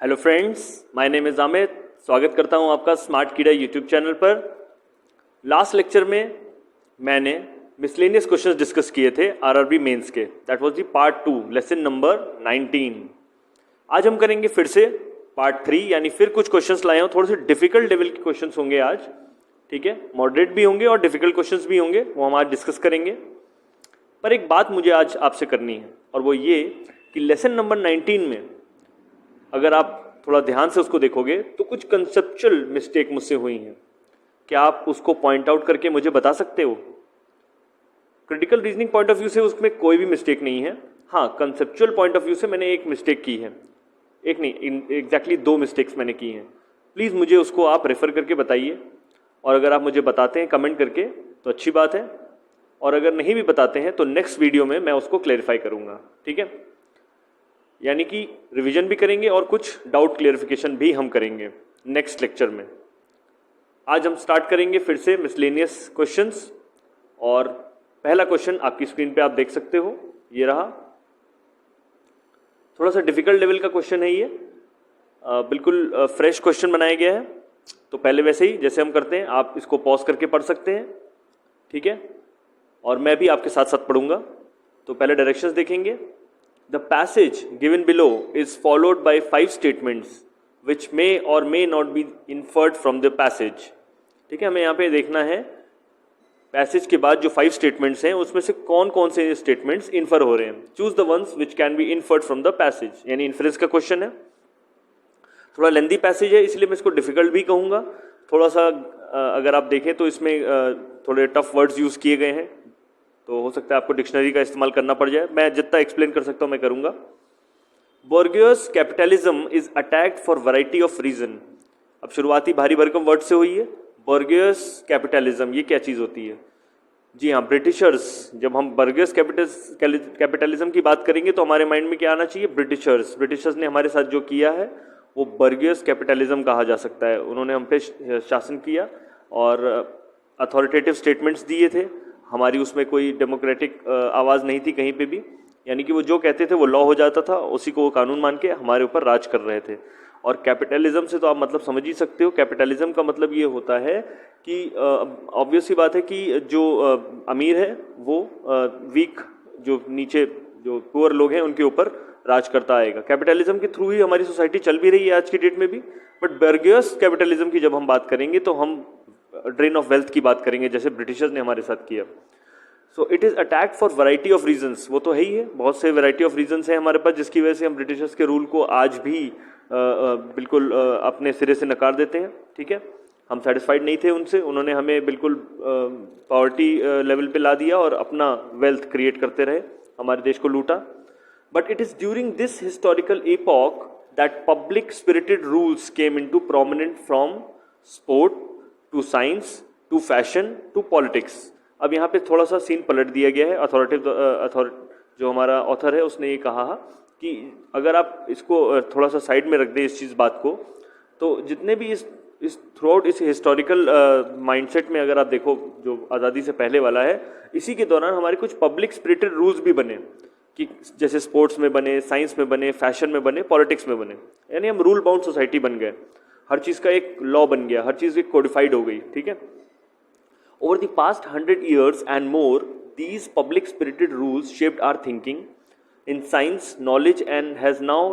Hello friends, my name is Amit. स्वागत करता हूं आपका स्मार्ट कीड़ा यूट्यूब चैनल पर। लास्ट लेक्चर में मैंने मिसलेनियस क्वेश्चंस डिस्कस किए थे आरआरबी मेंस के। That was the part 2, lesson number 19। आज हम करेंगे फिर से पार्ट 3, यानी फिर कुछ क्वेश्चंस लाए हूं। थोड़े से डिफिकल्ट लेवल के क्वेश्चंस होंगे आज, ठीक है। मॉडरेट भी होंगे और डिफिकल्ट क्वेश्चंस भी होंगे, वो हम आज डिस्कस करेंगे। पर एक बात मुझे आज आपसे करनी है, और वो ये कि लेसन नंबर 19 में अगर आप थोड़ा ध्यान से उसको देखोगे तो कुछ कंसेप्चुअल मिस्टेक मुझसे हुई हैं। क्या आप उसको पॉइंट आउट करके मुझे बता सकते हो? Critical reasoning point of view से उसमें कोई भी मिस्टेक नहीं है। हाँ, कंसेप्चुअल पॉइंट ऑफ व्यू से मैंने एक मिस्टेक की है, एक नहीं, एग्जैक्टली 2 मिस्टेक्स मैंने की हैं। प्लीज़ मुझे उसको आप रेफर करके बताइए, और अगर आप मुझे बताते हैं कमेंट करके तो अच्छी बात है, और अगर नहीं भी बताते हैं तो नेक्स्ट वीडियो में मैं उसको क्लेरिफाई करूँगा, ठीक है। यानी कि रिवीजन भी करेंगे और कुछ डाउट क्लियरिफिकेशन भी हम करेंगे नेक्स्ट लेक्चर में। आज हम स्टार्ट करेंगे फिर से मिसलेनियस क्वेश्चंस, और पहला क्वेश्चन आपकी स्क्रीन पे आप देख सकते हो, ये रहा। थोड़ा सा डिफिकल्ट लेवल का क्वेश्चन है ये, बिल्कुल फ्रेश क्वेश्चन बनाया गया है। तो पहले वैसे ही जैसे हम करते हैं, आप इसको पॉज करके पढ़ सकते हैं, ठीक है, और मैं भी आपके साथ साथ पढ़ूंगा। तो पहले डायरेक्शंस देखेंगे। The passage given below is followed by 5 statements which may or may not be inferred from the passage। ठीक है, हमें यहाँ पे देखना है पैसेज के बाद जो 5 स्टेटमेंट्स हैं उसमें से कौन कौन से स्टेटमेंट्स इन्फर हो रहे हैं। Choose the ones which can be inferred from the passage, यानी इन्फ्रेंस का क्वेश्चन है। थोड़ा लेंदी पैसेज है, इसलिए मैं इसको डिफिकल्ट भी कहूँगा। थोड़ा सा अगर आप देखें तो इसमें थोड़े टफ वर्ड्स यूज़ किए गए हैं, तो हो सकता है आपको डिक्शनरी का इस्तेमाल करना पड़ जाए। मैं जितना एक्सप्लेन कर सकता हूँ मैं करूँगा। Bourgeois capitalism is attacked for variety of reason. अब शुरुआती भारी भरकम वर्ड से हुई है। बोर्गियस कैपिटलिज्म, ये क्या चीज़ होती है? जी हाँ, ब्रिटिशर्स। जब हम बोर्गियस कैपिटलिज्म की बात करेंगे तो हमारे माइंड में क्या आना चाहिए? ब्रिटिशर्स। ब्रिटिशर्स ने हमारे साथ जो किया है वो बोर्गियस कैपिटलिज्म कहा जा सकता है। उन्होंने हम पे शासन किया और अथॉरिटेटिव स्टेटमेंट्स दिए थे। हमारी उसमें कोई डेमोक्रेटिक आवाज़ नहीं थी कहीं पे भी, यानी कि वो जो कहते थे वो लॉ हो जाता था, उसी को वो कानून मान के हमारे ऊपर राज कर रहे थे। और कैपिटलिज्म से तो आप मतलब समझ ही सकते हो। कैपिटलिज्म का मतलब ये होता है कि ऑब्वियस सी बात है कि जो अमीर है वो वीक, जो नीचे जो पुअर लोग हैं उनके ऊपर राज करता आएगा। कैपिटलिज्म के थ्रू ही हमारी सोसाइटी चल भी रही है आज की डेट में भी। बट बोर्गियस कैपिटलिज्म की जब हम बात करेंगे तो हम ड्रेन ऑफ वेल्थ की बात करेंगे, जैसे ब्रिटिशर्स ने हमारे साथ किया। So it is attack for variety of reasons. वो तो है ही है, बहुत से वैरायटी ऑफ रीजंस हैं हमारे पास, जिसकी वजह से हम ब्रिटिशर्स के रूल को आज भी बिल्कुल अपने सिरे से नकार देते हैं, ठीक है। हम सेटिस्फाइड नहीं थे उनसे, उन्होंने हमें बिल्कुल पॉवर्टी लेवल पे ला दिया और अपना वेल्थ क्रिएट करते रहे, हमारे देश को लूटा। But it is during this historical epoch that public spirited rules came into prominent from sport to science to fashion to politics. अब यहाँ पे थोड़ा सा सीन पलट दिया गया है। जो हमारा ऑथर है उसने ये कहा कि अगर आप इसको थोड़ा सा साइड में रख दें इस चीज़ बात को, तो जितने भी इस थ्रू आउट इस हिस्टोरिकल माइंडसेट में अगर आप देखो जो आज़ादी से पहले वाला है, इसी के दौरान हमारे कुछ पब्लिक स्पिरिटेड रूल्स भी बने, कि जैसे स्पोर्ट्स में बने, साइंस में बने, फैशन में बने, पॉलिटिक्स में बने। यानी हम रूल बाउंड सोसाइटी बन गए, हर चीज़ का एक लॉ बन गया, हर चीज़ एक कोडिफाइड हो गई, ठीक है। Over the past 100 years and more, these public spirited rules shaped our thinking in science, knowledge, and has now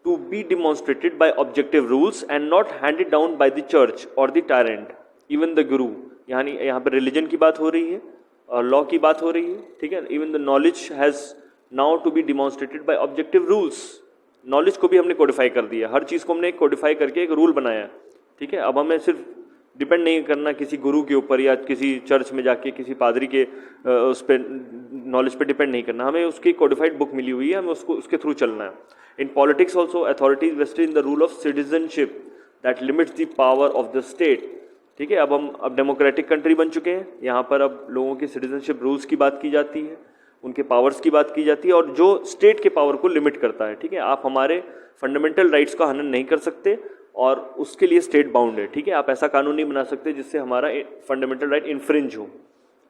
to be demonstrated by objective rules and not handed down by the church or the tyrant, even the guru। यानी यहाँ पर religion की बात हो रही है और law की बात हो रही है, ठीक है। Even the knowledge has now to be demonstrated by objective rules. Knowledge को भी हमने कोडिफाई कर दिया, हर चीज़ को हमने कोडिफाई करके एक रूल बनाया, ठीक है। अब हमें सिर्फ डिपेंड नहीं करना किसी गुरु के ऊपर या किसी चर्च में जाके किसी पादरी के उस पर नॉलेज पे डिपेंड नहीं करना, हमें उसकी कोडिफाइड बुक मिली हुई है, हमें उसको उसके थ्रू चलना है। In politics also authorities vested in the rule of citizenship that limits the power of the state, ठीक है। अब डेमोक्रेटिक कंट्री बन चुके हैं, यहाँ पर अब लोगों की सिटीजनशिप रूल्स की बात की जाती है, उनके पावर्स की बात की जाती है, और जो स्टेट के पावर को लिमिट करता है, ठीक है। आप हमारे फंडामेंटल राइट्स का हनन नहीं कर सकते और उसके लिए स्टेट बाउंड है, ठीक है। आप ऐसा कानून नहीं बना सकते जिससे हमारा फंडामेंटल राइट इन्फ्रिंज हो,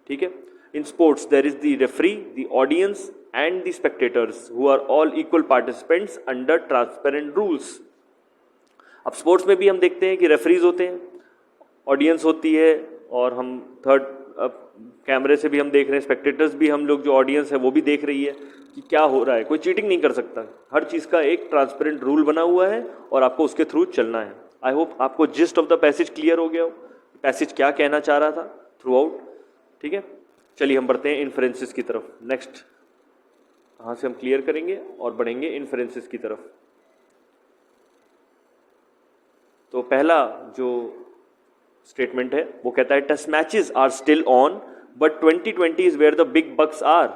ठीक है। In sports there is the referee, the audience and the spectators who are all equal participants under transparent rules। अब स्पोर्ट्स में भी हम देखते हैं कि रेफरीज होते हैं, ऑडियंस होती है, और हम थर्ड कैमरे से भी हम देख रहे हैं, स्पेक्टेटर्स भी, हम लोग जो ऑडियंस है वो भी देख रही है कि क्या हो रहा है। कोई चीटिंग नहीं कर सकता, हर चीज़ का एक ट्रांसपेरेंट रूल बना हुआ है और आपको उसके थ्रू चलना है। आई होप आपको gist of the passage clear हो गया हो, पैसेज क्या कहना चाह रहा था थ्रू आउट। ठीक है, चलिए हम बढ़ते हैं इन्फ्रेंसेस की तरफ। नेक्स्ट यहाँ से हम क्लियर करेंगे और बढ़ेंगे इन्फ्रेंसेस की तरफ। तो पहला जो स्टेटमेंट है वो कहता है test matches are still on but 2020 is where the big bucks are.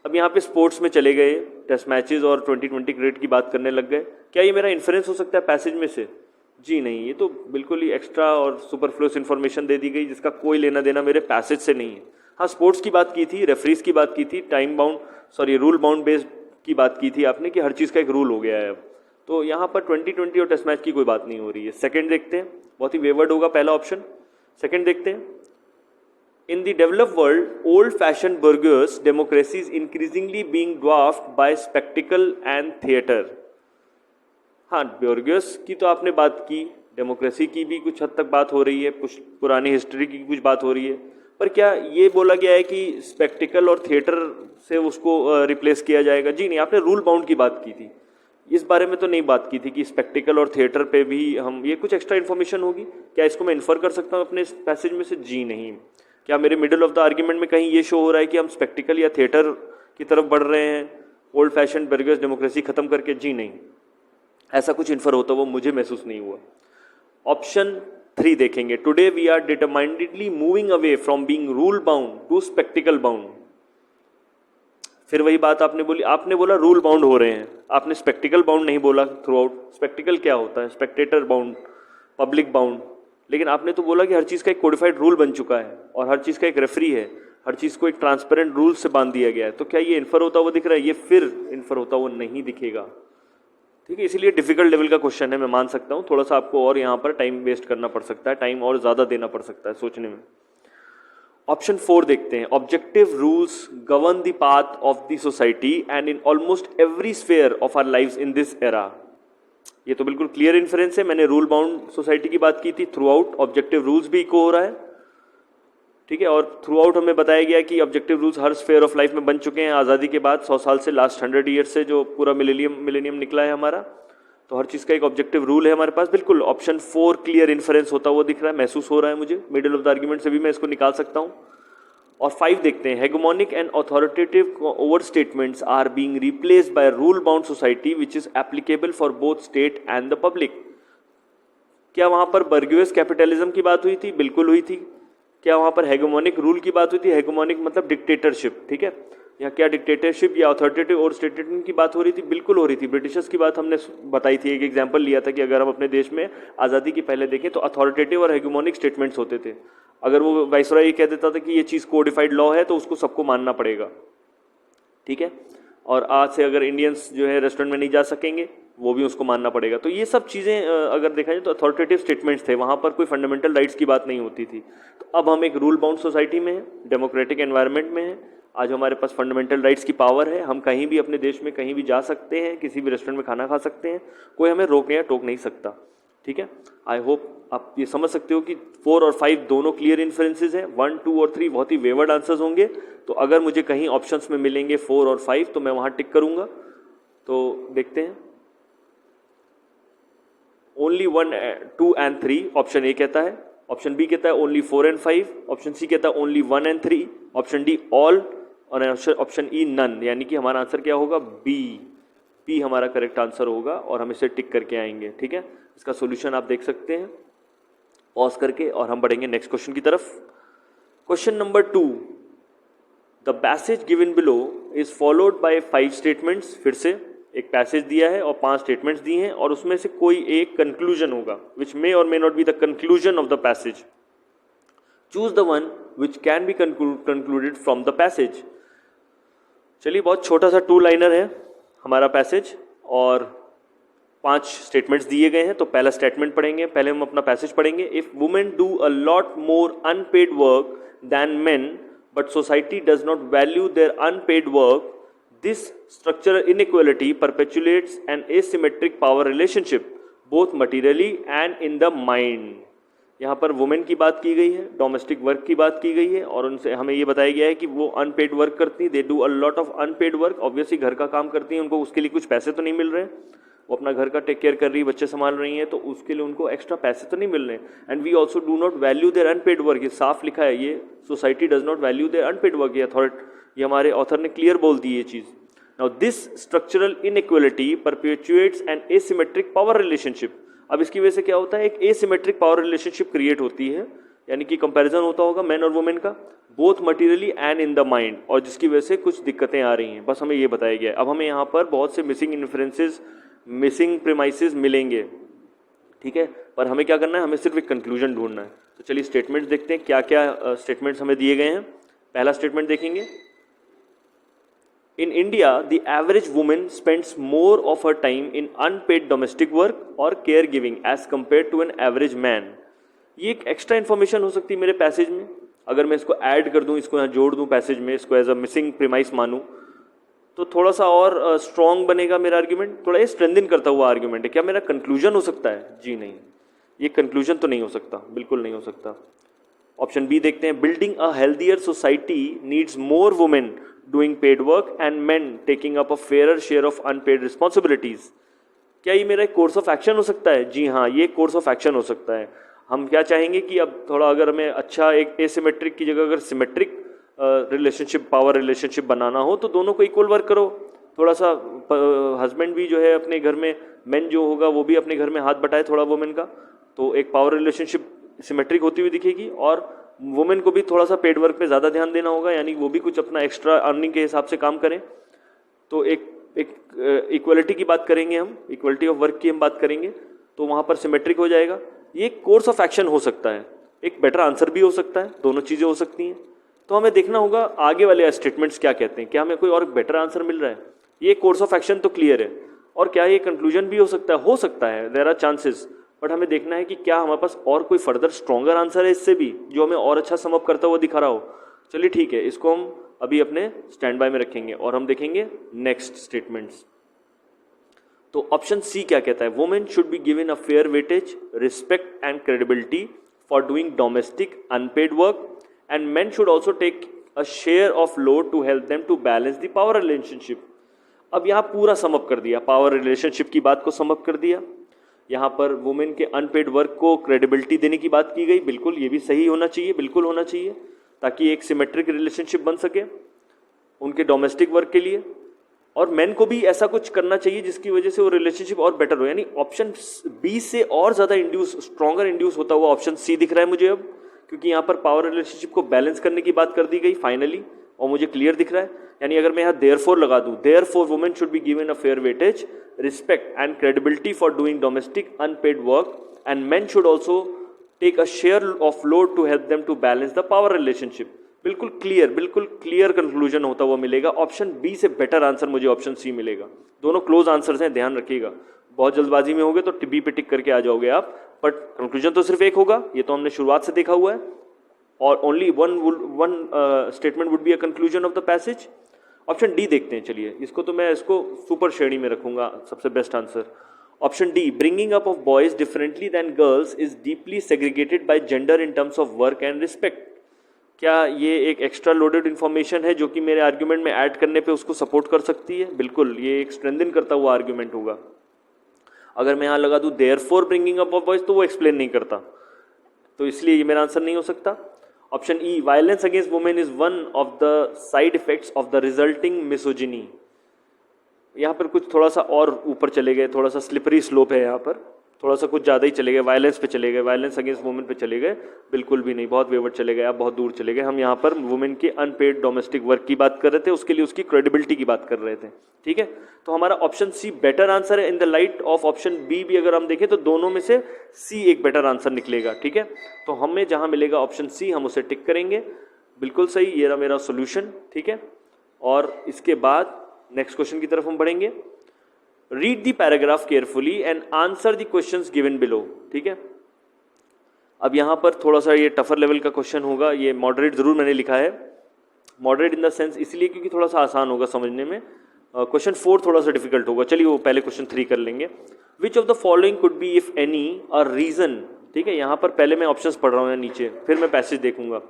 अब यहाँ पे स्पोर्ट्स में चले गए, टेस्ट मैचेस और 2020 क्रिकेट की बात करने लग गए। क्या ये मेरा इन्फ्रेंस हो सकता है पैसेज में से? जी नहीं, ये तो बिल्कुल ही एक्स्ट्रा और सुपरफ्लुअस इन्फॉर्मेशन दे दी गई जिसका कोई लेना देना मेरे पैसेज से नहीं है। हाँ, स्पोर्ट्स की बात की थी, रेफरीज की बात की थी, time bound rule bound based की बात की थी आपने कि हर चीज़ का एक रूल हो गया है अब। तो यहाँ पर 2020 और टेस्ट मैच की कोई बात नहीं हो रही है। सेकंड देखते हैं, बहुत ही वेवर्ड होगा पहला ऑप्शन। सेकंड देखते हैं, in the developed world old fashion bourgeois democracy is increasingly being dwarfed by spectacle and theatre. हाँ, बर्गर्स की तो आपने बात की, डेमोक्रेसी की भी कुछ हद तक बात हो रही है, कुछ पुरानी हिस्ट्री की कुछ बात हो रही है, पर क्या ये बोला गया है कि स्पेक्टिकल और थिएटर से उसको रिप्लेस किया जाएगा? जी नहीं, आपने रूल बाउंड की बात की थी, इस बारे में तो नहीं बात की थी कि स्पेक्टिकल और थिएटर पे भी हम, ये कुछ एक्स्ट्रा इन्फॉर्मेशन होगी क्या, इसको मैं इन्फर कर सकता हूँ अपने इस पैसेज में से? जी नहीं। क्या मेरे मिडिल ऑफ द आर्ग्यूमेंट में कहीं ये शो हो रहा है कि हम स्पेक्टिकल या थिएटर की तरफ बढ़ रहे हैं ओल्ड फैशन बर्गर्स डेमोक्रेसी खत्म करके? जी नहीं, ऐसा कुछ इन्फर होता वो मुझे महसूस नहीं हुआ। ऑप्शन 3 देखेंगे, today we are determinedly moving away from being rule bound to spectacle bound. फिर वही बात आपने बोली, आपने बोला रूल बाउंड हो रहे हैं, आपने स्पेक्टिकल बाउंड नहीं बोला थ्रू आउट। स्पेक्टिकल क्या होता है? Spectator bound, public bound. लेकिन आपने तो बोला कि हर चीज़ का एक कोडिफाइड रूल बन चुका है और हर चीज़ का एक रेफरी है, हर चीज़ को एक ट्रांसपेरेंट रूल से बांध दिया गया है। तो क्या ये इन्फर होता हुआ दिख रहा है? ये फिर इन्फर होता हुआ नहीं दिखेगा। ठीक है, इसीलिए डिफिकल्ट लेवल का क्वेश्चन है, मैं मान सकता हूँ। थोड़ा सा आपको और यहाँ पर टाइम वेस्ट करना पड़ सकता है, टाइम और ज़्यादा देना पड़ सकता है सोचने में। ऑप्शन 4 देखते हैं, objective rules govern the path of the society and in almost every sphere of our lives in this era. ये तो बिल्कुल क्लियर इन्फ्रेंस है, मैंने रूल बाउंड सोसाइटी की बात की थी, थ्रू आउट ऑब्जेक्टिव रूल्स भी इको हो रहा है। ठीक है, और थ्रू आउट हमें बताया गया कि objective rules her sphere of life में बन चुके हैं आज़ादी के बाद, 100 साल से, लास्ट 100 ईयर से जो पूरा मिलेनियम निकला है हमारा, तो हर चीज़ का एक ऑब्जेक्टिव रूल है हमारे पास। बिल्कुल ऑप्शन 4 क्लियर इन्फ्रेंस होता हुआ दिख रहा है, महसूस हो रहा है मुझे, मिडिल ऑफ द आर्ग्यूमेंट से भी मैं इसको निकाल सकता हूँ। और 5 देखते हैं, hegemonic and authoritative over statements are being replaced by rule bound society which is applicable for both state and the public. क्या वहां पर बर्गुएस कैपिटलिज्म की बात हुई थी? बिल्कुल हुई थी। क्या वहां पर हेगेमोनिक रूल की बात हुई थी? हेगेमोनिक मतलब डिक्टेटरशिप, ठीक है। या क्या डिक्टेटरशिप या अथॉरिटेटिव ओवर स्टेटमेंट की बात हो रही थी? बिल्कुल हो रही थी। ब्रिटिशर्स की बात हमने बताई थी, एक एग्जांपल लिया था कि अगर हम अपने देश में आज़ादी की पहले देखें तो अथॉरिटेटिव और हेगेमोनिक स्टेटमेंट्स होते थे। अगर वो वाइसरॉय ये कह देता था कि ये चीज़ कोडिफाइड लॉ है तो उसको सबको मानना पड़ेगा, ठीक है। और आज से अगर इंडियंस जो है रेस्टोरेंट में नहीं जा सकेंगे, वो भी उसको मानना पड़ेगा। तो ये सब चीज़ें अगर देखा जाए तो अथॉरिटेटिव स्टेटमेंट्स थे, वहाँ पर कोई फंडामेंटल राइट्स की बात नहीं होती थी। तो अब हम एक रूल बाउंड सोसाइटी में हैं, डेमोक्रेटिक एनवायरनमेंट में हैं। आज हमारे पास फंडामेंटल राइट्स की पावर है, हम कहीं भी अपने देश में कहीं भी जा सकते हैं, किसी भी रेस्टोरेंट में खाना खा सकते हैं, कोई हमें रोकने या टोक नहीं सकता, ठीक है। आई होप आप ये समझ सकते हो कि 4 और 5 दोनों क्लियर इन्फ्रेंसेज हैं, 1, 2 और 3 बहुत ही वेवर्ड आंसर्स होंगे। तो अगर मुझे कहीं ऑप्शंस में मिलेंगे 4 और 5 तो मैं वहाँ टिक करूँगा। तो देखते हैं, ओनली 1, 2 एंड 3 ऑप्शन ए कहता है, ऑप्शन बी कहता है ओनली 4 एंड 5, ऑप्शन सी कहता है only 1 and 3, option D all, और ऑप्शन ई नन। यानी कि हमारा आंसर क्या होगा? बी हमारा करेक्ट आंसर होगा और हम इसे टिक करके आएंगे, ठीक है। इसका सॉल्यूशन आप देख सकते हैं पॉज करके, और हम बढ़ेंगे नेक्स्ट क्वेश्चन की तरफ। Question number 2, the passage given below is followed by 5 statements. फिर से एक पैसेज दिया है और 5 स्टेटमेंट्स दिए हैं और उसमें से कोई एक कंक्लूजन होगा, विच मे और may not be the conclusion of the passage. Choose the one which can be concluded from the passage. चलिए, बहुत छोटा सा 2 लाइनर है हमारा पैसेज और 5 स्टेटमेंट्स दिए गए हैं। तो पहला स्टेटमेंट पढ़ेंगे, पहले हम अपना पैसेज पढ़ेंगे। If women do a lot more unpaid work than men but society does not value their unpaid work, this structural inequality perpetuates an asymmetric power relationship both materially and in the mind. यहाँ पर women की बात की गई है, domestic work की बात की गई है, और उनसे हमें ये बताया गया है कि वो अनपेड वर्क करती हैं, they do a lot of unpaired work. Obviously घर का काम करती हैं, उनको उसके लिए कुछ पैसे तो नहीं मिल रहे हैं, वो अपना घर का टेक केयर कर रही है, बच्चे संभाल रही हैं, तो उसके लिए उनको एक्स्ट्रा पैसे तो नहीं मिल रहे हैं। And we also do not value their unpaid work, ये साफ लिखा है, ये society does not value their unpaid work, ये अथॉरिटी, ये हमारे ऑथर ने क्लियर बोल दी ये चीज़। Now this structural inequality perpetuates an asymmetric power relationship. अब इसकी वजह से क्या होता है, एक एसिमेट्रिक पावर रिलेशनशिप क्रिएट होती है, यानी कि कंपैरिजन होता होगा मैन और वुमेन का, both materially and in the mind, और जिसकी वजह से कुछ दिक्कतें आ रही हैं, बस हमें ये बताया गया है। अब हमें यहाँ पर बहुत से मिसिंग इन्फ्रेंसेस, मिसिंग प्रीमाइसेस मिलेंगे, ठीक है, पर हमें क्या करना है, हमें सिर्फ एक कंक्लूजन ढूंढना है। तो चलिए स्टेटमेंट्स देखते हैं, क्या क्या स्टेटमेंट्स हमें दिए गए हैं। पहला स्टेटमेंट देखेंगे, In India, the average woman spends more of her time in unpaid domestic work or caregiving as compared to an average man. ये एक एक्स्ट्रा इन्फॉर्मेशन हो सकती है मेरे पैसेज में, अगर मैं इसको ऐड कर दूं, इसको यहाँ जोड़ दूं पैसेज में, इसको एज अ मिसिंग प्रीमाइस मानूं, तो थोड़ा सा और स्ट्रॉन्ग बनेगा मेरा आर्ग्यूमेंट, थोड़ा ये स्ट्रेंथन करता हुआ आर्ग्यूमेंट है। क्या मेरा कंक्लूजन हो सकता है? जी नहीं, ये कंक्लूजन तो नहीं हो सकता, बिल्कुल नहीं हो सकता। ऑप्शन बी देखते हैं, building a healthier society needs more women doing paid work and men taking up a fairer share of unpaid responsibilities। क्या ये मेरा एक कोर्स ऑफ एक्शन हो सकता है? जी हाँ, ये कोर्स ऑफ एक्शन हो सकता है। हम क्या चाहेंगे कि अब थोड़ा अगर हमें अच्छा एक एसिमेट्रिक की जगह अगर सिमेट्रिक रिलेशनशिप, पावर रिलेशनशिप बनाना हो, तो दोनों को इक्वल वर्क करो। थोड़ा सा हस्बैंड भी जो है अपने घर में, मैन जो होगा वो भी अपने घर में हाथ बटाए थोड़ा वुमेन का, तो एक पावर रिलेशनशिप सिमेट्रिक होती हुई दिखेगी, और वुमेन को भी थोड़ा सा पेड वर्क पे ज़्यादा ध्यान देना होगा, यानी वो भी कुछ अपना एक्स्ट्रा अर्निंग के हिसाब से काम करें। तो एक इक्वलिटी की बात करेंगे हम, इक्वलिटी ऑफ वर्क की हम बात करेंगे, तो वहाँ पर सिमेट्रिक हो जाएगा। ये एक कोर्स ऑफ एक्शन हो सकता है, एक बेटर आंसर भी हो सकता है, दोनों चीज़ें हो सकती हैं। तो हमें देखना होगा आगे वाले स्टेटमेंट्स क्या कहते हैं, क्या हमें कोई और बेटर आंसर मिल रहा है। ये कोर्स ऑफ एक्शन तो क्लियर है, और क्या ये कंक्लूजन भी हो सकता है, देयर आर चांसेस, बट हमें देखना है कि क्या हमारे पास और कोई फर्दर स्ट्रॉन्गर आंसर है इससे भी, जो हमें और अच्छा समअप करता हुआ दिखा रहा हो। चलिए ठीक है, इसको हम अभी अपने स्टैंड बाय में रखेंगे और हम देखेंगे नेक्स्ट स्टेटमेंट्स। तो ऑप्शन सी क्या कहता है, women should be given a fair weightage, respect and credibility for doing domestic unpaid work, and men should also take a share of load to help them to balance the power relationship. अब यहाँ पूरा sum up कर दिया, power relationship की बात को sum up कर दिया। यहाँ पर वुमेन के अनपेड वर्क को क्रेडिबिलिटी देने की बात की गई, बिल्कुल ये भी सही होना चाहिए, बिल्कुल होना चाहिए, ताकि एक सिमेट्रिक रिलेशनशिप बन सके उनके डोमेस्टिक वर्क के लिए। और मेन को भी ऐसा कुछ करना चाहिए जिसकी वजह से वो रिलेशनशिप और बेटर हो, यानी ऑप्शन बी से और ज़्यादा इंड्यूस, स्ट्रॉन्गर इंड्यूस होता हुआ ऑप्शन सी दिख रहा है मुझे अब, क्योंकि यहाँ पर पावर रिलेशनशिप को बैलेंस करने की बात कर दी गई फाइनली, और मुझे क्लियर दिख रहा है। यानी अगर मैं यहाँ देयरफॉर लगा दूँ, therefore women should be given a fair weightage, respect and credibility for doing domestic unpaid work, and men should also take a share of load to help them to balance the power relationship. बिल्कुल clear conclusion होता हुआ मिलेगा। Option B से better answer मुझे option C मिलेगा। दोनों close answers हैं, ध्यान रखिएगा, बहुत जल्दबाजी में होगे तो बी पे टिक करके आ जाओगे आप, बट कंक्लूजन तो सिर्फ एक होगा, ये तो हमने शुरुआत से देखा हुआ है, और only one statement would be a conclusion of the passage. Option D देखते हैं, चलिए इसको तो मैं इसको सुपर श्रेणी में रखूंगा, सबसे best answer option D, bringing up of boys differently than girls is deeply segregated by gender in terms of work and respect. क्या ये एक एक्स्ट्रा लोडेड इन्फॉर्मेशन है जो कि मेरे आर्ग्यूमेंट में ऐड करने पे उसको सपोर्ट कर सकती है? बिल्कुल, ये एक स्ट्रेंथन करता हुआ आर्ग्यूमेंट होगा। अगर मैं यहाँ लगा दूँ therefore bringing up of boys, तो वो एक्सप्लेन नहीं करता, तो इसलिए ये मेरा आंसर नहीं हो सकता। Option E, violence against women is one of the side effects of the resulting misogyny. यहाँ पर कुछ थोड़ा सा और ऊपर चले गए, थोड़ा सा स्लिपरी स्लोप है यहाँ पर, थोड़ा सा कुछ ज़्यादा ही चले गए, वायलेंस पे चले गए, वायलेंस अगेंस्ट वुमेन पे चले गए, बिल्कुल भी नहीं, बहुत वेवर्ड चले गए, आप बहुत दूर चले गए। हम यहाँ पर वुमेन के अनपेड डोमेस्टिक वर्क की बात कर रहे थे, उसके लिए उसकी क्रेडिबिलिटी की बात कर रहे थे, ठीक है। तो हमारा ऑप्शन सी बेटर आंसर है। In the light of option B भी अगर हम देखें तो दोनों में से सी एक बेटर आंसर निकलेगा, ठीक है। तो हमें जहाँ मिलेगा ऑप्शन सी, हम उसे टिक करेंगे, बिल्कुल सही, ये रहा मेरा सोल्यूशन, ठीक है। और इसके बाद नेक्स्ट क्वेश्चन की तरफ हम बढ़ेंगे। Read the paragraph carefully and answer the questions given below, ठीक है। अब यहाँ पर थोड़ा सा ये टफर लेवल का क्वेश्चन होगा, ये मॉडरेट जरूर मैंने लिखा है, मॉडरेट इन द सेंस इसलिए क्योंकि थोड़ा सा आसान होगा समझने में। क्वेश्चन 4 थोड़ा सा डिफिकल्ट होगा, चलिए वो पहले क्वेश्चन 3 कर लेंगे। Which of the following could be if any a reason, ठीक है, यहाँ पर पहले मैं ऑप्शंस पढ़ रहा हूँ नीचे, फिर मैं पैसेज देखूंगा।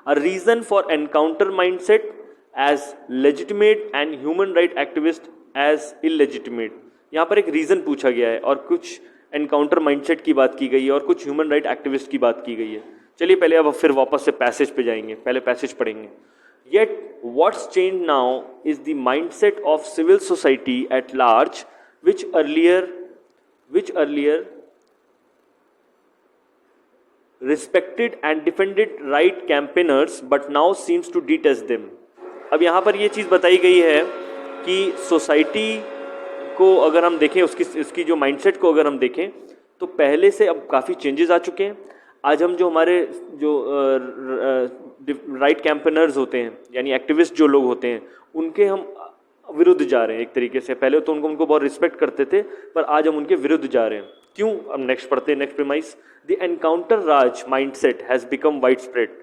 A reason for encounter mindset as legitimate and human right activist as illegitimate. यहाँ पर एक रीजन पूछा गया है और कुछ एनकाउंटर माइंडसेट की बात की गई है और कुछ ह्यूमन राइट एक्टिविस्ट की बात की गई है। चलिए पहले अब फिर वापस से पैसेज पे जाएंगे, पहले पैसेज पढ़ेंगे। Yet what's changed now is the mindset of civil society at large, which earlier respected and defended right campaigners but now seems to detest them। अब यहाँ पर ये चीज़ बताई गई है कि सोसाइटी को अगर हम देखें, उसकी जो माइंडसेट को अगर हम देखें तो पहले से अब काफ़ी चेंजेस आ चुके हैं। आज हम जो हमारे जो राइट कैंपेनर्स होते हैं यानी एक्टिविस्ट जो लोग होते हैं उनके हम विरुद्ध जा रहे हैं एक तरीके से। पहले तो उनको बहुत रिस्पेक्ट करते थे पर आज हम उनके विरुद्ध जा रहे हैं। क्यों? अब नेक्स्ट पढ़ते हैं, next premise. The encounter Raj mindset has become wide spread.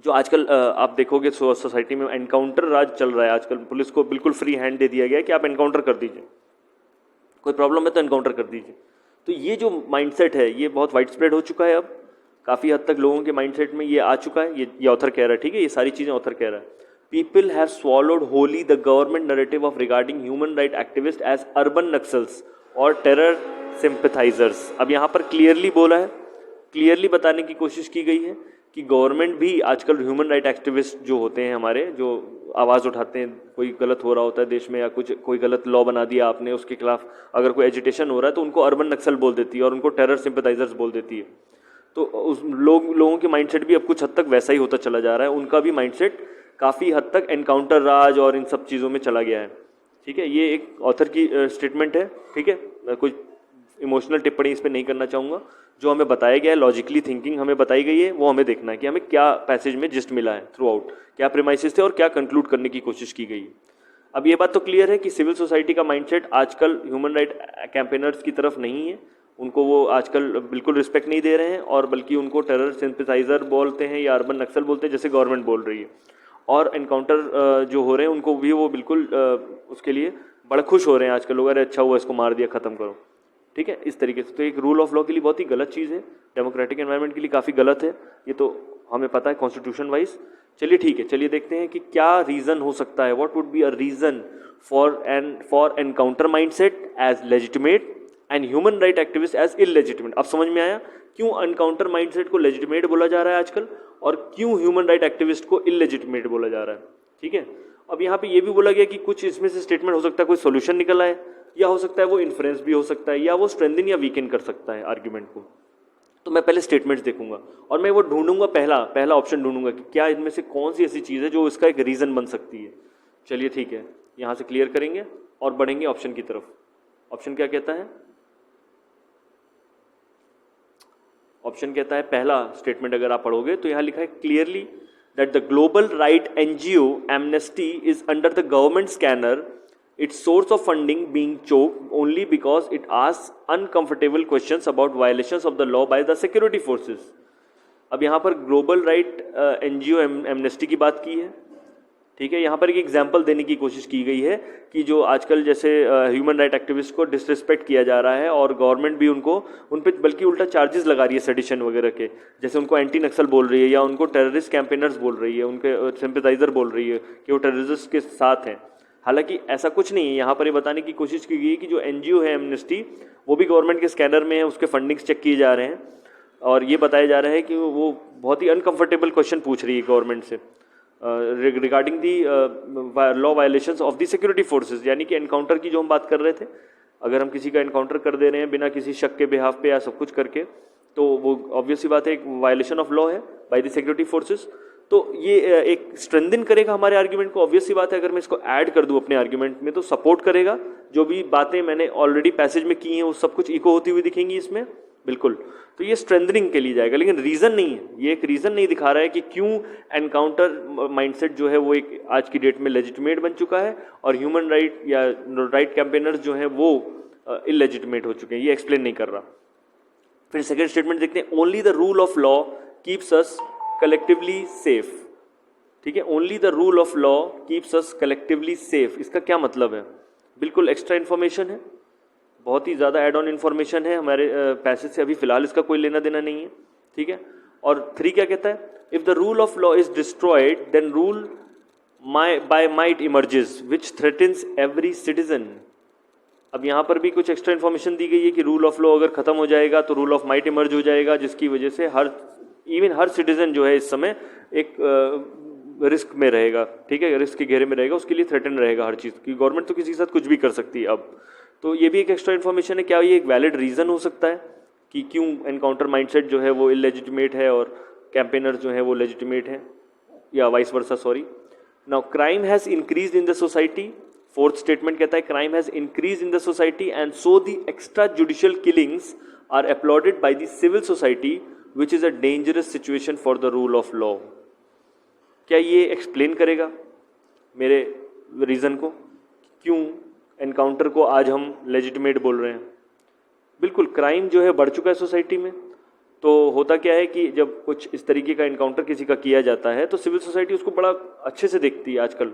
जो आजकल आप देखोगे सोसाइटी में एनकाउंटर राज चल रहा है। आजकल पुलिस को बिल्कुल फ्री हैंड दे दिया गया है कि आप एनकाउंटर कर दीजिए, कोई प्रॉब्लम है तो एनकाउंटर कर दीजिए। तो ये जो माइंडसेट है ये बहुत वाइड स्प्रेड हो चुका है। अब काफ़ी हद तक लोगों के माइंडसेट में ये आ चुका है। ये ऑथर कह रहा है, ठीक है, ये सारी चीज़ें ऑथर कह रहा है। People have swallowed wholly the government narrative of regarding human right activist as urban Naxals और टेरर सिंपथाइजर्स। अब यहाँ पर क्लियरली बोला है, क्लियरली बताने की कोशिश की गई है कि गवर्नमेंट भी आजकल ह्यूमन राइट एक्टिविस्ट जो होते हैं हमारे, जो आवाज़ उठाते हैं, कोई गलत हो रहा होता है देश में या कुछ कोई गलत लॉ बना दिया आपने, उसके खिलाफ अगर कोई एजिटेशन हो रहा है तो उनको अर्बन नक्सल बोल देती है और उनको टेरर सिंपथाइजर्स बोल देती है। तो उस लोगों के माइंडसेट भी अब कुछ हद तक वैसा ही होता चला जा रहा है। उनका भी माइंडसेट काफ़ी हद तक एनकाउंटर राज और इन सब चीज़ों में चला गया है। ठीक है, ये एक ऑथर की स्टेटमेंट है। ठीक है, मैं कुछ इमोशनल टिप्पणी इस पर नहीं करना चाहूँगा। जो हमें बताया गया है, लॉजिकली थिंकिंग हमें बताई गई है, वो हमें देखना है कि हमें क्या पैसेज में जिस्ट मिला है थ्रू आउट, क्या प्रीमाइसेस थे और क्या कंक्लूड करने की कोशिश की गई है। अब ये बात तो क्लियर है कि सिविल सोसाइटी का माइंडसेट आजकल ह्यूमन राइट कैंपेनर्स की तरफ नहीं है। उनको वो आजकल बिल्कुल रिस्पेक्ट नहीं दे रहे हैं और बल्कि उनको टेरर सिंपथाइजर बोलते हैं या अर्बन नक्सल बोलते हैं जैसे गवर्नमेंट बोल रही है। और एनकाउंटर जो हो रहे हैं उनको भी वो बिल्कुल उसके लिए बड़े खुश हो रहे हैं आजकल लोग, अरे अच्छा हुआ इसको मार दिया, ख़त्म करो। ठीक है, इस तरीके से। तो एक रूल ऑफ लॉ के लिए बहुत ही गलत चीज़ है, डेमोक्रेटिक एनवायरनमेंट के लिए काफ़ी गलत है, ये तो हमें पता है कॉन्स्टिट्यूशन वाइज। चलिए ठीक है, चलिए देखते हैं कि क्या रीज़न हो सकता है। What would be a reason for encounter mindset as legitimate and human right activist as illegitimate. अब समझ में आया क्यों एनकाउंटर माइंडसेट को लेजिटिमेट बोला जा रहा है आजकल और क्यों ह्यूमन राइट एक्टिविस्ट को इलेजिटिमेट बोला जा रहा है। ठीक है, अब यहाँ पे ये भी बोला गया कि कुछ इसमें से स्टेटमेंट हो सकता है कोई सोल्यूशन निकल आए, या हो सकता है वो इन्फ्लुएंस भी हो सकता है, या वो स्ट्रेंथन या वीकन कर सकता है आर्ग्यूमेंट को। तो मैं पहले स्टेटमेंट्स देखूंगा और मैं वो ढूंढूंगा, पहला ऑप्शन ढूंढूंगा कि क्या इनमें से कौन सी ऐसी चीज़ है जो इसका एक रीज़न बन सकती है। चलिए ठीक है, यहाँ से क्लियर करेंगे और बढ़ेंगे ऑप्शन की तरफ। ऑप्शन क्या कहता है? ऑप्शन कहता है, पहला स्टेटमेंट अगर आप पढ़ोगे तो यहाँ लिखा है clearly that the global right NGO amnesty is under the government scanner, its source of funding being choked only because it asks uncomfortable questions about violations of the law by the security forces। अब यहाँ पर global right NGO amnesty की बात की है। ठीक है, यहाँ पर एक एग्जांपल देने की कोशिश की गई है कि जो आजकल जैसे ह्यूमन राइट एक्टिविस्ट को डिसरिस्पेक्ट किया जा रहा है और गवर्नमेंट भी उन पर बल्कि उल्टा चार्जेस लगा रही है सेडिशन वगैरह के, जैसे उनको एंटी नक्सल बोल रही है या उनको टेररिस्ट कैंपेनर्स बोल रही है, उनके सिंपथाइजर बोल रही है कि वो टेररिस्ट के साथ हैं। हालांकि ऐसा कुछ नहीं है। यहाँ पर ये बताने की कोशिश की गई है कि जो NGO है एमनेस्टी वो भी गवर्नमेंट के स्कैनर में है, उसके फंडिंग्स चेक किए जा रहे हैं और ये बताया जा रहा है कि वो बहुत ही अनकंफर्टेबल क्वेश्चन पूछ रही है गवर्नमेंट से regarding the law violations of the security forces. यानी कि एनकाउंटर की जो हम बात कर रहे थे, अगर हम किसी का एनकाउंटर कर दे रहे हैं बिना किसी शक के बिहाफ पे या सब कुछ करके, तो वो ऑब्वियस सी बात है एक वायलेशन ऑफ लॉ है बाय द सिक्योरिटी फोर्सेज। तो ये एक स्ट्रेंथन करेगा हमारे आर्ग्यूमेंट को। ऑब्वियस सी बात है अगर मैं इसको ऐड कर दूं अपने आर्ग्यूमेंट में तो सपोर्ट करेगा। जो भी बातें मैंने ऑलरेडी पैसेज में की हैं वो सब कुछ इको होती हुई दिखेंगी इसमें, बिल्कुल। तो ये स्ट्रेंथनिंग के लिए जाएगा, लेकिन रीज़न नहीं है। ये एक रीज़न नहीं दिखा रहा है कि क्यों एनकाउंटर माइंडसेट जो है वो एक आज की डेट में लेजिटिमेट बन चुका है और ह्यूमन राइट या राइट कैंपेनर्स जो हैं वो इलेजिटिमेट हो चुके हैं। ये एक्सप्लेन नहीं कर रहा। फिर सेकेंड स्टेटमेंट देखते हैं, only the rule of law keeps us collectively safe. ठीक है, only the rule of law keeps us collectively safe. इसका क्या मतलब है? बिल्कुल एक्स्ट्रा इन्फॉर्मेशन है। बहुत ही ज़्यादा एड ऑन इन्फॉर्मेशन है, हमारे पैसेज से अभी फिलहाल इसका कोई लेना देना नहीं है, ठीक है। और 3 क्या कहता है, if the rule of law is destroyed then rule by might emerges which threatens every citizen. अब यहाँ पर भी कुछ एक्स्ट्रा इन्फॉर्मेशन दी गई है कि रूल ऑफ लॉ अगर खत्म हो जाएगा तो रूल ऑफ माइट इमर्ज हो जाएगा, जिसकी वजह से हर सिटीजन जो है इस समय एक रिस्क में रहेगा, ठीक है, रिस्क के घेरे में रहेगा, उसके लिए थ्रेटन रहेगा हर चीज़ की। गवर्नमेंट तो किसी के साथ कुछ भी कर सकती है अब। तो ये भी एक एक्स्ट्रा इन्फॉर्मेशन है। क्या ये एक वैलिड रीज़न हो सकता है कि क्यों एनकाउंटर माइंडसेट जो है वो इलेजिटिमेट है और कैंपेनर जो है वो लेजिटिमेट है, या vice versa, sorry. Now crime has increase in the society. 4th statement कहता है crime has increase in the society and so the extrajudicial killings are applauded by the civil society which is a dangerous situation for the rule of law. क्या ये explain करेगा मेरे reason को, क्यों encounter को आज हम legitimate बोल रहे हैं? बिल्कुल, क्राइम जो है बढ़ चुका है सोसाइटी में। तो होता क्या है कि जब कुछ इस तरीके का एनकाउंटर किसी का किया जाता है तो सिविल सोसाइटी उसको बड़ा अच्छे से देखती है, आजकल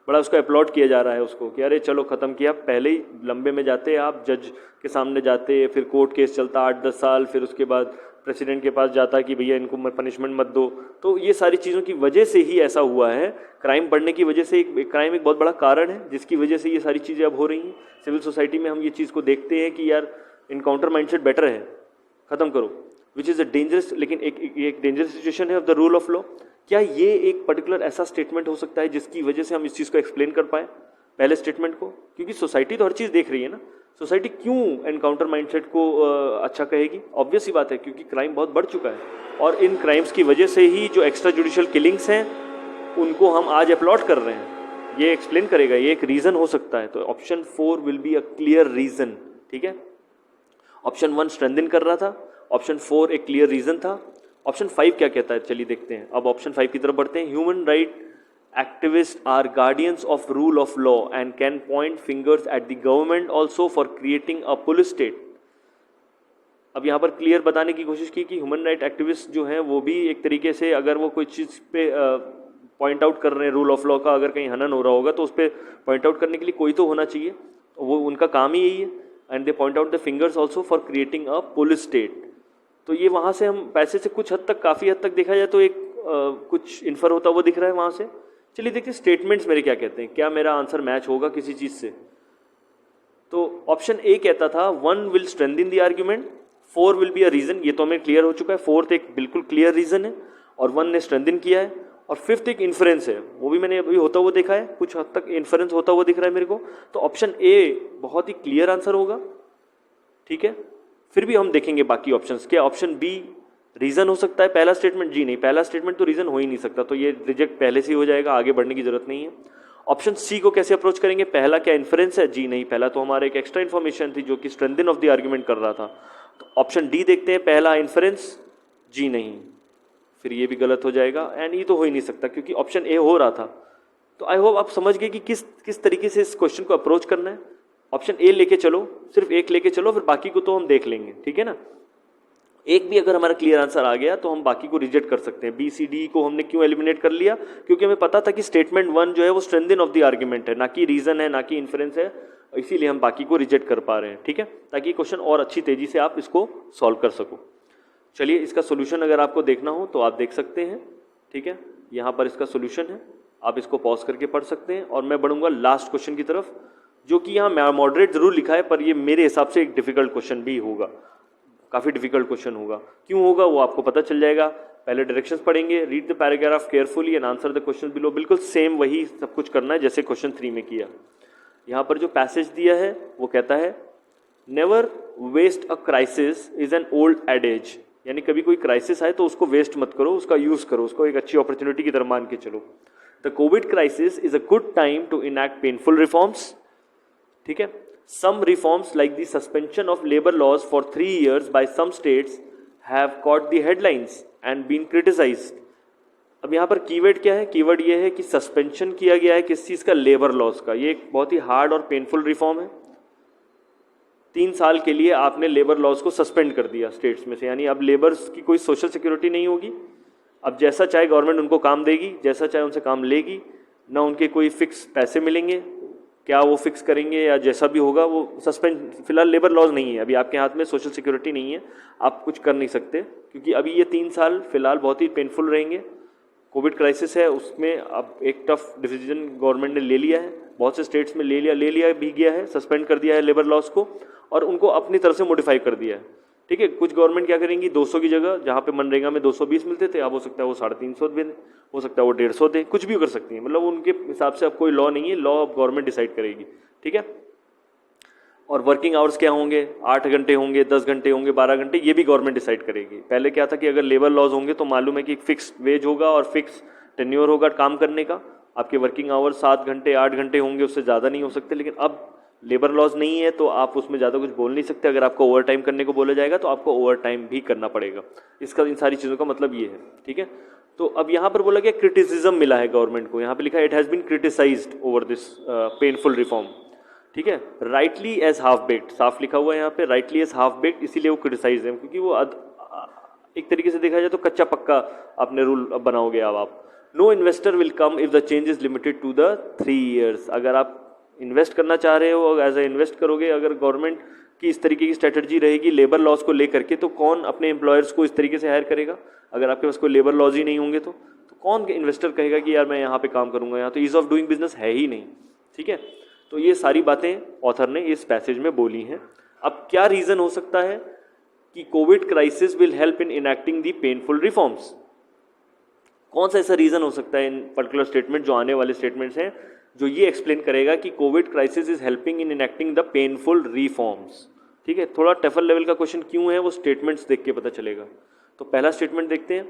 बड़ा उसको अपलॉड किया जा रहा है उसको कि अरे चलो ख़त्म किया। पहले ही लंबे में जाते आप, जज के सामने जाते, फिर कोर्ट केस चलता 8-10 साल, फिर उसके बाद प्रेसिडेंट के पास जाता कि भैया इनको पनिशमेंट मत दो। तो ये सारी चीज़ों की वजह से ही ऐसा हुआ है, क्राइम बढ़ने की वजह से। क्राइम एक बहुत बड़ा कारण है जिसकी वजह से ये सारी चीज़ें अब हो रही हैं सिविल सोसाइटी में। हम ये चीज़ को देखते हैं कि यार इनकाउंटर माइंडसेट बेटर है, ख़त्म करो, विच इज़ अ डेंजरस, लेकिन एक डेंजरस सिचुएशन है of the rule of law. क्या ये एक पर्टिकुलर ऐसा स्टेटमेंट हो सकता है जिसकी वजह से हम इस चीज़ को एक्सप्लेन कर पाए पहले स्टेटमेंट को? क्योंकि सोसाइटी तो हर चीज़ देख रही है ना, सोसाइटी क्यों एनकाउंटर माइंडसेट को अच्छा कहेगी? ऑब्वियस ही बात है, क्योंकि क्राइम बहुत बढ़ चुका है और इन क्राइम्स की वजह से ही जो एक्स्ट्रा जुडिशियल किलिंग्स हैं उनको हम आज अपलॉड कर रहे हैं। ये एक्सप्लेन करेगा, ये एक रीज़न हो सकता है। तो option 4 will be a clear reason, ठीक है। ऑप्शन 1 स्ट्रेंथन कर रहा था, ऑप्शन 4 एक क्लियर रीज़न था। ऑप्शन 5 क्या कहता है, चलिए देखते हैं। अब ऑप्शन 5 की तरफ बढ़ते हैं। Human right activists are guardians of rule of law and can point fingers at the government also for creating a police state। अब यहाँ पर क्लियर बताने की कोशिश की कि ह्यूमन राइट एक्टिविस्ट जो हैं वो भी एक तरीके से अगर वो कोई चीज़ पे पॉइंट आउट कर रहे हैं रूल ऑफ लॉ का, अगर कहीं हनन हो रहा होगा तो उस पर पॉइंट आउट करने के लिए कोई तो होना चाहिए, वो उनका काम ही यही है। And they point out the fingers also for creating a police state. तो ये वहाँ से हम पैसे से कुछ हद तक, काफ़ी हद तक देखा जाए तो एक कुछ इन्फर होता हुआ दिख रहा है वहाँ से। चलिए देखते हैं स्टेटमेंट्स मेरे क्या कहते हैं, क्या मेरा आंसर मैच होगा किसी चीज़ से। तो ऑप्शन ए कहता था 1 will strengthen the argument, 4 will be a reason. ये तो हमें क्लियर हो चुका है, 4th एक बिल्कुल क्लियर रीज़न है और 1 ने स्ट्रेंथन किया है, और 5th एक इन्फ्रेंस है, वो भी मैंने अभी होता हुआ देखा है, कुछ हद तक इन्फ्रेंस होता हुआ दिख रहा है मेरे को। तो ऑप्शन ए बहुत ही क्लियर आंसर होगा, ठीक है। फिर भी हम देखेंगे बाकी ऑप्शंस। क्या ऑप्शन बी रीज़न हो सकता है पहला स्टेटमेंट? जी नहीं, पहला स्टेटमेंट तो रीज़न हो ही नहीं सकता, तो ये रिजेक्ट पहले से ही हो जाएगा, आगे बढ़ने की जरूरत नहीं है। ऑप्शन सी को कैसे अप्रोच करेंगे, पहला क्या इन्फ्रेंस है? जी नहीं, पहला तो हमारा एक एक्स्ट्रा इन्फॉर्मेशन थी जो कि स्ट्रेंथन ऑफ द आर्ग्यूमेंट कर रहा था। तो ऑप्शन डी देखते हैं, पहला इन्फ्रेंस, जी नहीं, फिर ये भी गलत हो जाएगा, एंड ये तो हो ही नहीं सकता क्योंकि ऑप्शन ए हो रहा था। तो आई होप आप समझ गए कि किस तरीके से इस क्वेश्चन को अप्रोच करना है। ऑप्शन ए लेके चलो, सिर्फ एक लेके चलो, फिर बाकी को तो हम देख लेंगे, ठीक है ना। एक भी अगर हमारा क्लियर आंसर आ गया तो हम बाकी को रिजेक्ट कर सकते हैं। बी सी डी को हमने क्यों एलिमिनेट कर लिया? क्योंकि हमें पता था कि स्टेटमेंट 1 जो है वो स्ट्रेंथन ऑफ द आर्ग्यूमेंट है, ना कि रीजन है, ना कि इन्फ्रेंस है, इसीलिए हम बाकी को रिजेक्ट कर पा रहे हैं, ठीक है, ताकि क्वेश्चन और अच्छी तेजी से आप इसको सॉल्व कर सको। चलिए इसका सोल्यूशन अगर आपको देखना हो तो आप देख सकते हैं, ठीक है, यहाँ पर इसका सोल्यूशन है, आप इसको पॉज करके पढ़ सकते हैं। और मैं बढ़ूंगा लास्ट क्वेश्चन की तरफ, जो कि यहाँ मॉडरेट जरूर लिखा है, पर ये मेरे हिसाब से एक डिफिकल्ट क्वेश्चन भी होगा, काफ़ी डिफिकल्ट क्वेश्चन होगा। क्यों होगा वो आपको पता चल जाएगा। पहले डायरेक्शंस पढ़ेंगे, read the paragraph carefully and answer the question below. बिल्कुल सेम वही सब कुछ करना है जैसे क्वेश्चन 3 में किया। यहाँ पर जो पैसेज दिया है वो कहता है never waste a crisis is an old adage, यानी कभी कोई क्राइसिस आए तो उसको वेस्ट मत करो, उसका यूज करो, उसको एक अच्छी अपॉर्चुनिटी की तरह मान के चलो। The Covid crisis is a good time to enact painful reforms, ठीक है। Some reforms like the suspension of labor laws for 3 years by some states have caught the headlines and been criticized। अब यहाँ पर keyword क्या है? Keyword ये है कि सस्पेंशन किया गया है किस चीज़ का? लेबर लॉज का। ये एक बहुत ही हार्ड और पेनफुल रिफॉर्म है। 3 साल के लिए आपने लेबर लॉज को सस्पेंड कर दिया स्टेट्स में से, यानी अब लेबर्स की कोई सोशल सिक्योरिटी नहीं होगी। अब जैसा चाहे गवर्नमेंट उनको काम देगी, जैसा चाहे उनसे काम लेगी, ना उनके कोई फिक्स पैसे मिलेंगे, क्या वो फिक्स करेंगे या जैसा भी होगा वो सस्पेंड, फिलहाल लेबर लॉज नहीं है अभी आपके हाथ में, सोशल सिक्योरिटी नहीं है, आप कुछ कर नहीं सकते क्योंकि अभी ये 3 साल फिलहाल बहुत ही पेनफुल रहेंगे। कोविड क्राइसिस है, उसमें अब एक टफ डिसीजन गवर्नमेंट ने ले लिया है, बहुत से स्टेट्स में ले लिया भी गया है, सस्पेंड कर दिया है लेबर लॉज को और उनको अपनी तरफ से मॉडिफाई कर दिया है। ठीक है, कुछ गवर्नमेंट क्या करेंगी, 200 की जगह जहाँ पे मनरेगा में 220 मिलते थे, अब हो सकता है वो 350 दे, हो सकता है वो 150 दे, कुछ भी कर सकती है, मतलब उनके हिसाब से अब कोई लॉ नहीं है, लॉ अब गवर्नमेंट डिसाइड करेगी। ठीक है, और वर्किंग आवर्स क्या होंगे, 8 घंटे होंगे, 10 घंटे होंगे, 12 घंटे, ये भी गवर्नमेंट डिसाइड करेगी। पहले क्या था कि अगर लेबर लॉज होंगे तो मालूम है कि फिक्स वेज होगा और फिक्स टेन्योर होगा काम करने का, आपके वर्किंग आवर्स 7 घंटे 8 घंटे होंगे, उससे ज़्यादा नहीं हो सकते। लेकिन अब लेबर लॉज नहीं है तो आप उसमें ज़्यादा कुछ बोल नहीं सकते, अगर आपको ओवर टाइम करने को बोला जाएगा तो आपको ओवर टाइम भी करना पड़ेगा। इसका इन सारी चीज़ों का मतलब ये है। ठीक है, तो अब यहाँ पर बोला गया क्रिटिसिज्म मिला है गवर्नमेंट को, यहाँ पे लिखा है it has been criticised over this painful reform. ठीक है, राइटली एज हाफ बेक्ड, साफ लिखा हुआ है यहाँ पे राइटली एज हाफ बेक्ड, इसीलिए वो क्रिटिसाइज है क्योंकि वो एक तरीके से देखा जाए तो कच्चा पक्का आपने रूल बनाओगे। अब आप no investor will come if the change is limited to the 3 years। अगर आप इन्वेस्ट करना चाह रहे हो, एज ए इन्वेस्ट करोगे, अगर गवर्नमेंट की इस तरीके की स्ट्रेटजी रहेगी लेबर लॉज को लेकर के, तो कौन अपने एम्प्लॉयर्स को इस तरीके से हायर करेगा? अगर आपके पास कोई लेबर लॉज ही नहीं होंगे तो कौन इन्वेस्टर कहेगा कि यार मैं यहाँ पे काम करूंगा, यहाँ तो ईज ऑफ डूइंग बिजनेस है ही नहीं। ठीक है, तो ये सारी बातें ऑथर ने इस पैसेज में बोली हैं। अब क्या रीजन हो सकता है कि Covid crisis will help in enacting the painful reforms? कौन सा ऐसा रीजन हो सकता है इन पर्टिकुलर स्टेटमेंट जो आने वाले स्टेटमेंट्स हैं जो ये एक्सप्लेन करेगा कि Covid crisis is helping in enacting the painful reforms? ठीक है, थोड़ा टफर लेवल का क्वेश्चन क्यों है वो स्टेटमेंट्स देख के पता चलेगा। तो पहला स्टेटमेंट देखते हैं,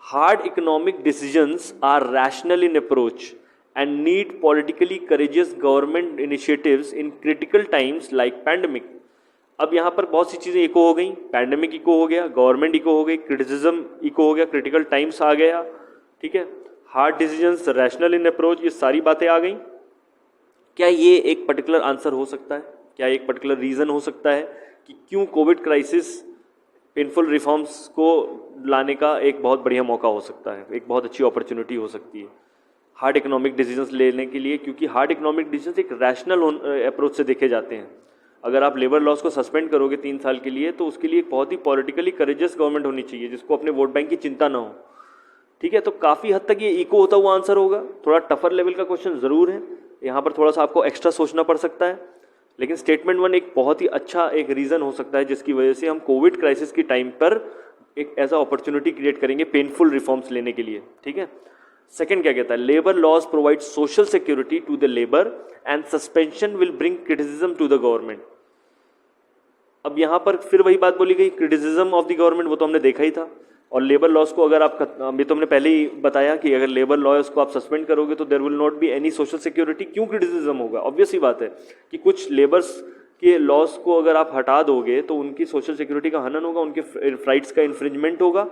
hard economic decisions are rational in approach and need politically courageous government initiatives in critical times like pandemic। अब यहाँ पर बहुत सी चीज़ें इको हो गई, पैंडेमिक इको हो गया, गवर्नमेंट इको हो गई, क्रिटिसिज्म इको हो गया, क्रिटिकल टाइम्स आ गया। ठीक है, hard decisions, rational in approach, ये सारी बातें आ गई। क्या ये एक पर्टिकुलर आंसर हो सकता है? क्या एक पर्टिकुलर रीज़न हो सकता है कि क्यों कोविड क्राइसिस पेनफुल रिफॉर्म्स को लाने का एक बहुत बढ़िया मौका हो सकता है, एक बहुत अच्छी अपॉर्चुनिटी हो सकती है हार्ड इकोनॉमिक डिसीजंस लेने के लिए? क्योंकि हार्ड इकोनॉमिक डिसीजंस एक रैशनल अप्रोच से देखे जाते हैं। अगर आप लेबर लॉस को सस्पेंड करोगे 3 साल के लिए तो उसके लिए एक बहुत ही पॉलिटिकली करेजियस गवर्नमेंट होनी चाहिए जिसको अपने वोट बैंक की चिंता ना हो। ठीक है, तो काफ़ी हद तक ये इको होता हुआ आंसर होगा। थोड़ा टफर लेवल का क्वेश्चन ज़रूर है, यहाँ पर थोड़ा सा आपको एक्स्ट्रा सोचना पड़ सकता है, लेकिन स्टेटमेंट 1 एक बहुत ही अच्छा एक रीज़न हो सकता है जिसकी वजह से हम कोविड क्राइसिस की टाइम पर एक ऐसा अपॉर्चुनिटी क्रिएट करेंगे पेनफुल रिफॉर्म्स लेने के लिए। ठीक है, सेकंड क्या कहता है, labour laws provide social security to the labour and suspension will bring criticism to the government. अब यहां पर फिर वही बात बोली गई, क्रिटिसिज्म ऑफ द गवर्नमेंट, वो तो हमने देखा ही था। और लेबर लॉज को अगर आप, अभी तो हमने पहले ही बताया कि अगर लेबर लॉज को आप सस्पेंड करोगे तो there will not be any social security. क्यों क्रिटिसिज्म होगा? ऑब्वियस ही बात है कि कुछ लेबर्स के लॉज को अगर आप हटा दोगे तो उनकी सोशल सिक्योरिटी का हनन होगा, उनके राइट्स का इन्फ्रिंजमेंट होगा।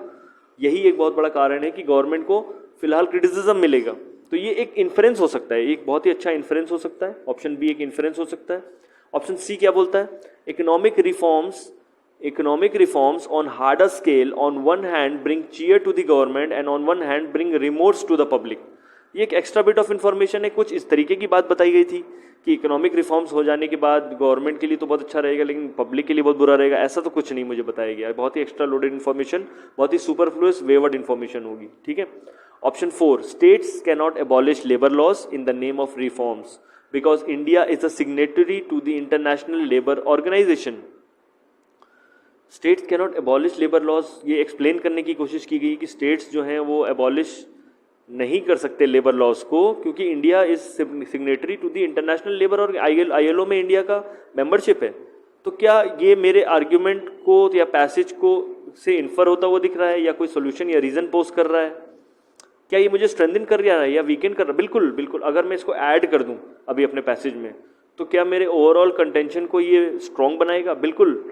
यही एक बहुत बड़ा कारण है कि गवर्नमेंट को फिलहाल क्रिटिसिज्म मिलेगा। तो ये एक इन्फ्रेंस हो सकता है, एक बहुत ही अच्छा इन्फ्रेंस हो सकता है। ऑप्शन बी एक इन्फ्रेंस हो सकता है। ऑप्शन सी क्या बोलता है, economic reforms on harder scale on one hand bring cheer to the government and on one hand bring remorse to the public. ये एक एक्स्ट्रा बिट ऑफ इन्फॉर्मेशन है, कुछ इस तरीके की बात बताई गई थी कि इकोनॉमिक रिफॉर्म्स हो जाने के बाद गवर्नमेंट के लिए तो बहुत अच्छा रहेगा लेकिन पब्लिक के लिए बहुत बुरा रहेगा, ऐसा तो कुछ नहीं मुझे बताया गया। बहुत ही एक्स्ट्रा लोडेड इन्फॉर्मेशन, बहुत ही सुपरफ्लुअस वेवर्ड इन्फॉर्मेशन होगी। ठीक है, option 4, states cannot abolish labour laws in the name of reforms because India is a signatory to the international Labour Organization. States cannot abolish labour laws, ये explain करने की कोशिश की गई कि स्टेट्स जो हैं वो एबॉलिश नहीं कर सकते लेबर लॉज को क्योंकि India is signatory to the international labour और ILO में इंडिया का मेंबरशिप है। तो क्या ये मेरे आर्ग्यूमेंट को या पैसेज को से इन्फर होता हुआ दिख रहा है या कोई सोल्यूशन या रीजन पोस्ट कर रहा है? क्या ये मुझे स्ट्रेंथन कर रहा है या वीकेंड कर रहा है? बिल्कुल बिल्कुल। अगर मैं इसको ऐड कर दूं अभी अपने पैसेज में तो क्या मेरे ओवरऑल कंटेंशन को ये स्ट्रॉन्ग बनाएगा? बिल्कुल।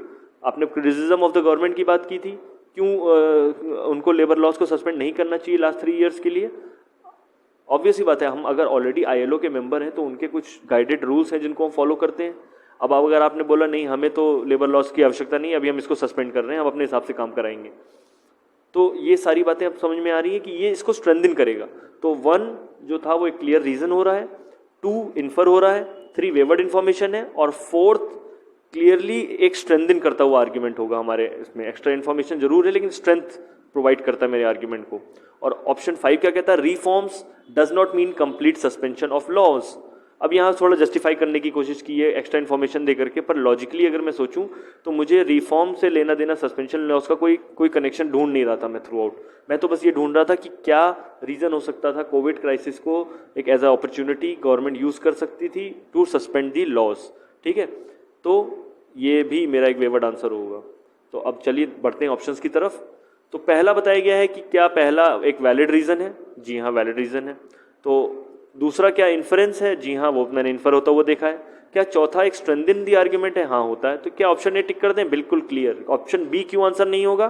आपने क्रिटिसिज्म ऑफ द गवर्नमेंट की बात की थी, क्यों उनको लेबर लॉज को सस्पेंड नहीं करना चाहिए लास्ट 3 years के लिए? ऑब्वियस ही बात है, हम अगर ऑलरेडी ILO के मेंबर हैं तो उनके कुछ गाइडेड रूल्स हैं जिनको हम फॉलो करते हैं। अब अगर आपने बोला नहीं हमें तो लेबर लॉज की आवश्यकता नहीं, अभी हम इसको सस्पेंड कर रहे हैं, हम अपने हिसाब से काम कराएंगे, तो ये सारी बातें अब समझ में आ रही है कि ये इसको स्ट्रेंथन करेगा। तो 1 जो था वो एक क्लियर रीजन हो रहा है। 2 इन्फर हो रहा है, 3 वेवर्ड इन्फॉर्मेशन है, और 4th क्लियरली एक स्ट्रेंथन करता हुआ आर्ग्यूमेंट होगा हमारे इसमें। एक्स्ट्रा इन्फॉर्मेशन जरूर है लेकिन स्ट्रेंथ प्रोवाइड करता है मेरे आर्ग्यूमेंट को। और ऑप्शन 5 क्या कहता है, reforms does not mean complete suspension of laws. अब यहाँ थोड़ा जस्टिफाई करने की कोशिश की है एक्स्ट्रा इन्फॉर्मेशन दे करके, पर लॉजिकली अगर मैं सोचूं तो मुझे रिफॉर्म से लेना देना सस्पेंशन लॉज का कोई कनेक्शन ढूंढ नहीं रहा था मैं थ्रू आउट। मैं तो बस ये ढूंढ रहा था कि क्या रीज़न हो सकता था कोविड क्राइसिस को एक as a opportunity government use कर सकती थी टू सस्पेंड दी लॉज। ठीक है, तो ये भी मेरा एक वेवर्ड आंसर होगा। तो अब चलिए बढ़ते हैं ऑप्शंस की तरफ। तो पहला बताया गया है कि क्या पहला एक वैलिड रीज़न है, जी हाँ वैलिड रीज़न है। तो दूसरा क्या इन्फरेंस है, जी हाँ वो मैंने इन्फर होता हुआ देखा है। क्या चौथा एक स्ट्रेंथन दी आर्ग्यूमेंट है, हाँ होता है। तो क्या ऑप्शन ए टिक कर दें, बिल्कुल क्लियर। ऑप्शन बी क्यों आंसर नहीं होगा,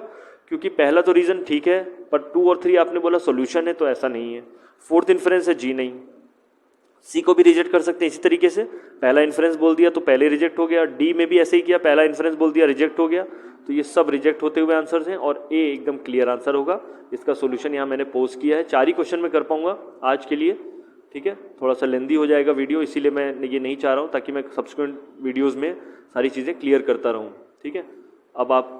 क्योंकि पहला तो रीज़न ठीक है पर 2 और 3 आपने बोला सॉल्यूशन है, तो ऐसा नहीं है। 4th इन्फरेंस है, जी नहीं। सी को भी रिजेक्ट कर सकते हैं इसी तरीके से, पहला इन्फ्रेंस बोल दिया तो पहले रिजेक्ट हो गया। डी में भी ऐसे ही किया, पहला इन्फ्रेंस बोल दिया रिजेक्ट हो गया। तो ये सब रिजेक्ट होते हुए आंसर्स हैं और ए एकदम क्लियर आंसर होगा। इसका सोल्यूशन यहाँ मैंने पोस्ट किया है। 4 ही क्वेश्चन में कर पाऊंगा आज के लिए, ठीक है। थोड़ा सा लेंदी हो जाएगा वीडियो, इसीलिए मैं ये नहीं चाह रहा हूँ, ताकि मैं सब्सिक्वेंट वीडियोज़ में सारी चीज़ें क्लियर करता रहूँ, ठीक है। अब आप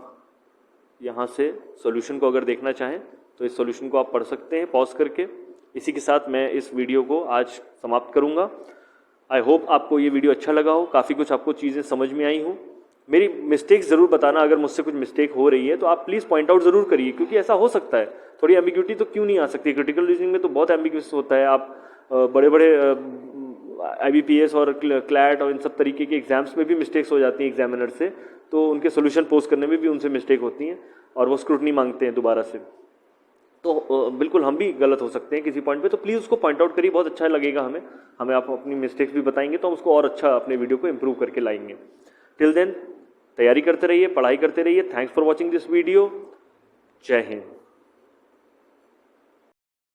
यहाँ से सोल्यूशन को अगर देखना चाहें तो इस सोल्यूशन को आप पढ़ सकते हैं पॉज करके। इसी के साथ मैं इस वीडियो को आज समाप्त करूंगा। आई होप आपको ये वीडियो अच्छा लगा हो, काफ़ी कुछ आपको चीज़ें समझ में आई हो। मेरी मिस्टेक्स ज़रूर बताना, अगर मुझसे कुछ मिस्टेक हो रही है तो आप प्लीज़ पॉइंट आउट ज़रूर करिए, क्योंकि ऐसा हो सकता है। थोड़ी एम्बिग्यूटी तो क्यों नहीं आ सकती, क्रिटिकल रीजनिंग में तो बहुत एम्बिग्यूस होता है। आप बड़े बड़े IBPS और क्लैट और इन सब तरीके के एग्जाम्स में भी मिस्टेक्स हो जाती हैं एग्जामिनर से, तो उनके सोल्यूशन पोस्ट करने में भी उनसे मिस्टेक होती हैं और वो स्क्रूटनी मांगते हैं दोबारा से। तो बिल्कुल हम भी गलत हो सकते हैं किसी पॉइंट पे, तो प्लीज़ उसको पॉइंट आउट करिए, बहुत अच्छा लगेगा हमें आप अपनी मिस्टेक्स भी बताएंगे तो हम उसको और अच्छा अपने वीडियो को इम्प्रूव करके लाएंगे। टिल देन तैयारी करते रहिए, पढ़ाई करते रहिए। Thanks for watching this video. जय हिंद।